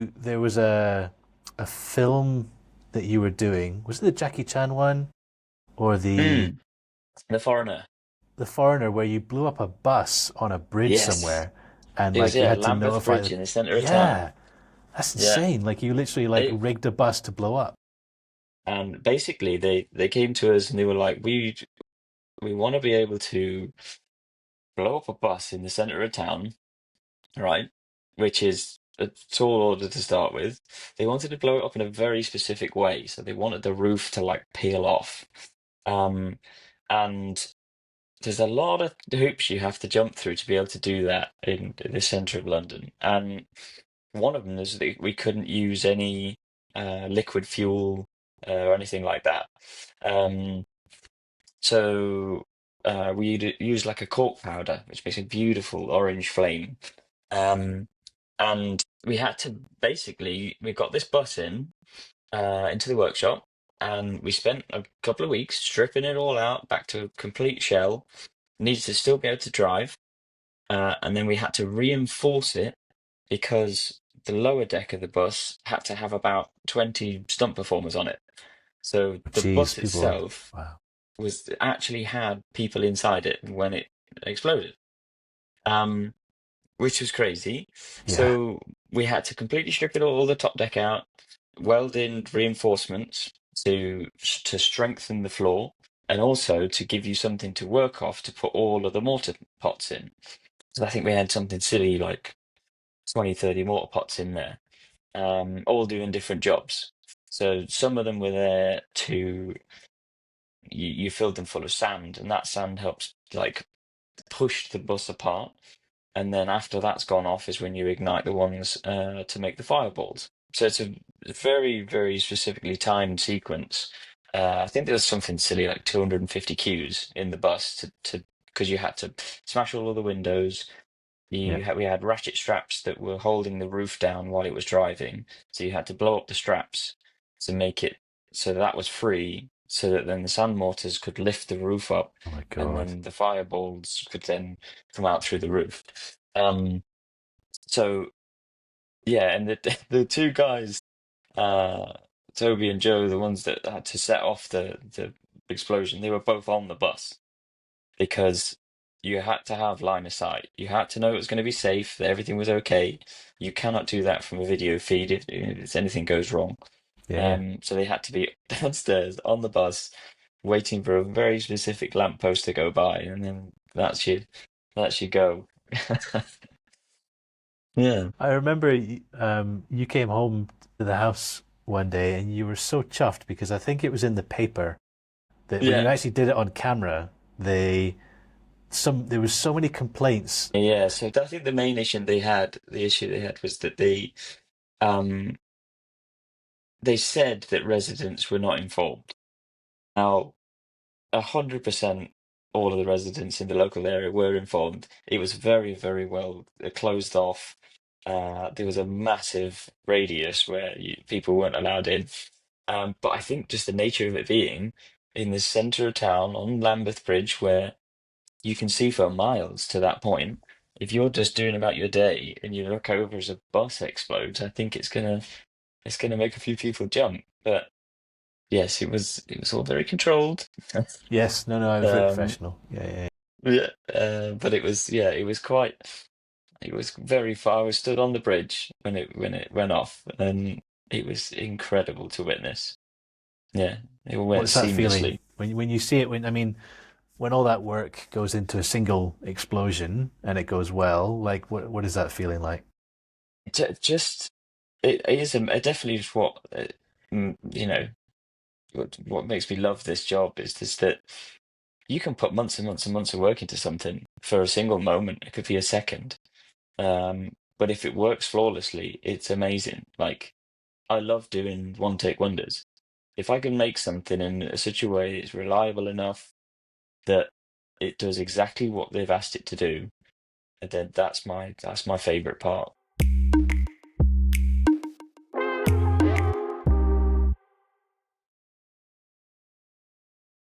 there was a film that you were doing. Was it the Jackie Chan one or Mm, the Foreigner. the Foreigner where you blew up a bus on a bridge Yes. somewhere and It was, like you yeah, had to Lambeth notify Bridge the in the centre of town. yeah, that's Yeah. insane. Like you literally like It, rigged a bus to blow up. and basically they came to us and they were like, we want to be able to blow up a bus in the centre of town, right? Which is a tall order to start with. They wanted to blow it up in a very specific way, so they wanted the roof to like peel off. Um, and there's a lot of hoops you have to jump through to be able to do that in the centre of London. And one of them is that we couldn't use any liquid fuel or anything like that. Um, so we used like a cork powder, which makes a beautiful orange flame. Um, and we had to basically, we got this bus in into the workshop, and we spent a couple of weeks stripping it all out back to a complete shell. Needed to still be able to drive, and then we had to reinforce it because the lower deck of the bus had to have about 20 stunt performers on it. So the Jeez, bus people. itself Wow. was actually had people inside it when it exploded, um, which was crazy. Yeah. So we had to completely strip it all the top deck out, weld in reinforcements to strengthen the floor, and also to give you something to work off to put all of the mortar pots in. So I think we had something silly like 20, 30 mortar pots in there, all doing different jobs. So some of them were there to you filled them full of sand, and that sand helps like push the bus apart. And then after that's gone off is when you ignite the ones to make the fireballs. So it's a very, very specifically timed sequence. I think there was something silly like 250 cues in the bus to because you had to smash all of the windows. Yeah. We had ratchet straps that were holding the roof down while it was driving, so you had to blow up the straps to make it so that was free, so that then the sand mortars could lift the roof up, Oh my and God. then the fireballs could then come out through the roof. Um, so yeah, and the two guys, uh, Toby and Joe, the ones that had to set off the explosion, they were both on the bus because you had to have line of sight. You had to know it was going to be safe, that everything was okay. You cannot do that from a video feed if anything goes wrong. Yeah, yeah. So they had to be downstairs on the bus, waiting for a very specific lamppost to go by, and then that's your go. Yeah. I remember you came home to the house one day and you were so chuffed because I think it was in the paper that when you Yeah. actually did it on camera, there was so many complaints. Yeah. So I think the main issue they had was that um they said that residents were not informed. Now, 100% all of the residents in the local area were informed. It was very, very well closed off. There was a massive radius where people weren't allowed in. But I think just the nature of it being in the centre of town on Lambeth Bridge, where you can see for miles to that point, if you're just doing about your day and you look over as a bus explodes, I think it's gonna make a few people jump. But yes, it was all very controlled. Yes, no, no, I was very Um, professional. Yeah, yeah, yeah, but it was quite, it was very far. I was stood on the bridge when it went off, and it was incredible to witness. Yeah, it all went What's that feeling seamlessly. when you see it? When I mean, when all that work goes into a single explosion and it goes well, like what is that feeling like? Just it is it definitely is what you know what makes me love this job is just that you can put months and months and months of work into something for a single moment. It could be a second. But if it works flawlessly, it's amazing. Like I love doing one take wonders. If I can make something in such a way it's reliable enough that it does exactly what they've asked it to do, then that's my favorite part.